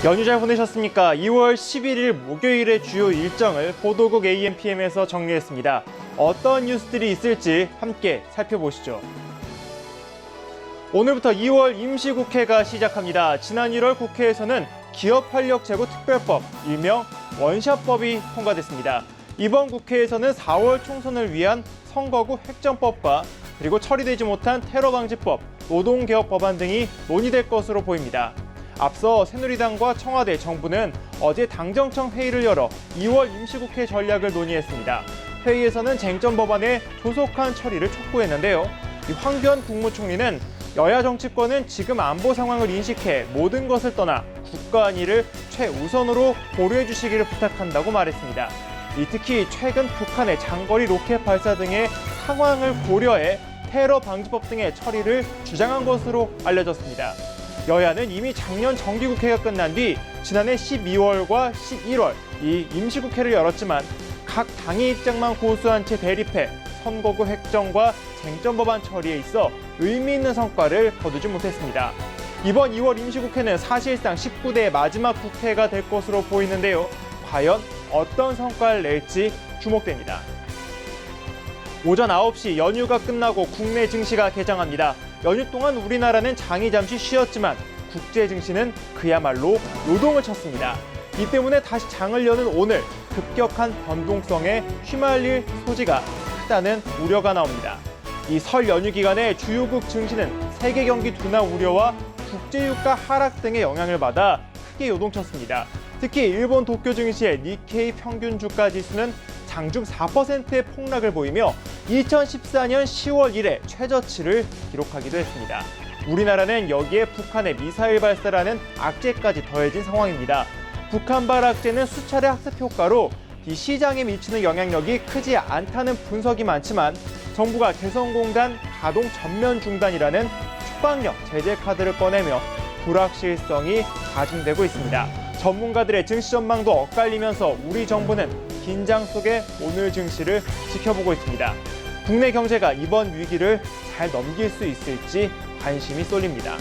연휴 잘 보내셨습니까? 2월 11일 목요일의 주요 일정을 보도국 AM/PM에서 정리했습니다. 어떤 뉴스들이 있을지 함께 살펴보시죠. 오늘부터 2월 임시국회가 시작합니다. 지난 1월 국회에서는 기업활력 제고 특별법, 일명 원샷법이 통과됐습니다. 이번 국회에서는 4월 총선을 위한 선거구 획정법과 그리고 처리되지 못한 테러방지법, 노동개혁 법안 등이 논의될 것으로 보입니다. 앞서 새누리당과 청와대, 정부는 어제 당정청 회의를 열어 2월 임시국회 전략을 논의했습니다. 회의에서는 쟁점 법안의 조속한 처리를 촉구했는데요. 황교안 국무총리는 여야 정치권은 지금 안보 상황을 인식해 모든 것을 떠나 국가 안위를 최우선으로 고려해 주시기를 부탁한다고 말했습니다. 특히 최근 북한의 장거리 로켓 발사 등의 상황을 고려해 테러 방지법 등의 처리를 주장한 것으로 알려졌습니다. 여야는 이미 작년 정기국회가 끝난 뒤 지난해 12월과 11월 이 임시국회를 열었지만 각 당의 입장만 고수한 채 대립해 선거구 획정과 쟁점 법안 처리에 있어 의미 있는 성과를 거두지 못했습니다. 이번 2월 임시국회는 사실상 19대 마지막 국회가 될 것으로 보이는데요. 과연 어떤 성과를 낼지 주목됩니다. 오전 9시 연휴가 끝나고 국내 증시가 개장합니다. 연휴 동안 우리나라는 장이 잠시 쉬었지만 국제 증시는 그야말로 노동을 쳤습니다. 이 때문에 다시 장을 여는 오늘 급격한 변동성에 휘말릴 소지가 크다는 우려가 나옵니다. 이 설 연휴 기간에 주요국 증시는 세계 경기 둔화 우려와 국제유가 하락 등의 영향을 받아 크게 요동쳤습니다. 특히 일본 도쿄 증시의 니케이 평균 주가 지수는 장중 4%의 폭락을 보이며 2014년 10월 이래 최저치를 기록하기도 했습니다. 우리나라는 여기에 북한의 미사일 발사라는 악재까지 더해진 상황입니다. 북한발 악재는 수차례 학습 효과로 이 시장에 미치는 영향력이 크지 않다는 분석이 많지만 정부가 개성공단 가동 전면 중단이라는 초강력 제재 카드를 꺼내며 불확실성이 가중되고 있습니다. 전문가들의 증시 전망도 엇갈리면서 우리 정부는 긴장 속에 오늘 증시를 지켜보고 있습니다. 국내 경제가 이번 위기를 잘 넘길 수 있을지 관심이 쏠립니다.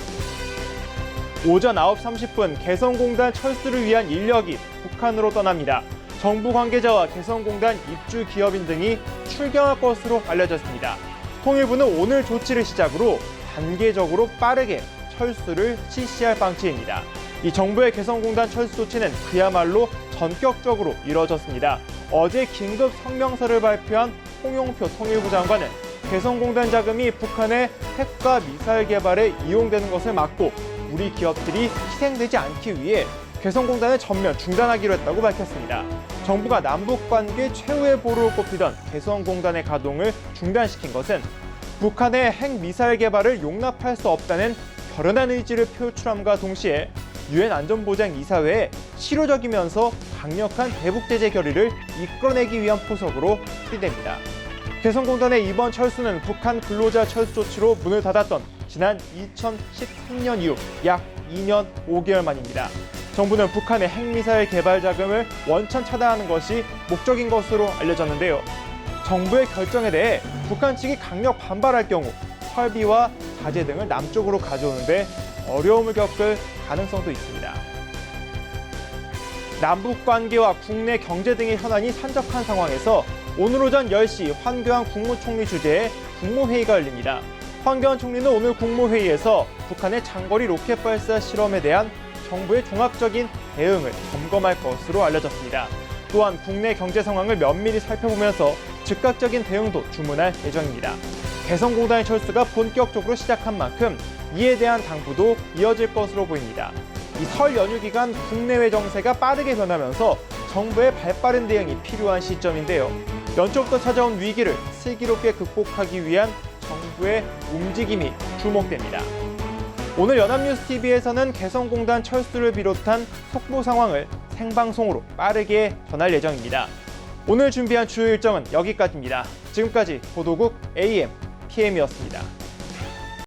오전 9시 30분 개성공단 철수를 위한 인력이 북한으로 떠납니다. 정부 관계자와 개성공단 입주 기업인 등이 출경할 것으로 알려졌습니다. 통일부는 오늘 조치를 시작으로 단계적으로 빠르게 철수를 실시할 방침입니다. 이 정부의 개성공단 철수 조치는 그야말로 전격적으로 이뤄졌습니다. 어제 긴급 성명서를 발표한 홍영표 통일부 장관은 개성공단 자금이 북한의 핵과 미사일 개발에 이용되는 것을 막고 우리 기업들이 희생되지 않기 위해 개성공단을 전면 중단하기로 했다고 밝혔습니다. 정부가 남북관계 최후의 보루로 꼽히던 개성공단의 가동을 중단시킨 것은 북한의 핵미사일 개발을 용납할 수 없다는 결연한 의지를 표출함과 동시에 유엔 안전보장이사회에 실효적이면서 강력한 대북 제재 결의를 이끌어내기 위한 포석으로 풀이됩니다. 개성공단의 이번 철수는 북한 근로자 철수 조치로 문을 닫았던 지난 2013년 이후 약 2년 5개월 만입니다. 정부는 북한의 핵미사일 개발 자금을 원천 차단하는 것이 목적인 것으로 알려졌는데요. 정부의 결정에 대해 북한 측이 강력 반발할 경우 설비와 자재 등을 남쪽으로 가져오는데 어려움을 겪을 가능성도 있습니다. 남북 관계와 국내 경제 등의 현안이 산적한 상황에서 오늘 오전 10시 황교안 국무총리 주재의 국무회의가 열립니다. 황교안 총리는 오늘 국무회의에서 북한의 장거리 로켓 발사 실험에 대한 정부의 종합적인 대응을 점검할 것으로 알려졌습니다. 또한 국내 경제 상황을 면밀히 살펴보면서 즉각적인 대응도 주문할 예정입니다. 개성공단의 철수가 본격적으로 시작한 만큼 이에 대한 당부도 이어질 것으로 보입니다. 이 설 연휴 기간 국내외 정세가 빠르게 변하면서 정부의 발빠른 대응이 필요한 시점인데요. 연초부터 찾아온 위기를 슬기롭게 극복하기 위한 정부의 움직임이 주목됩니다. 오늘 연합뉴스TV에서는 개성공단 철수를 비롯한 속보 상황을 생방송으로 빠르게 전할 예정입니다. 오늘 준비한 주요 일정은 여기까지입니다. 지금까지 보도국 AM/PM이었습니다.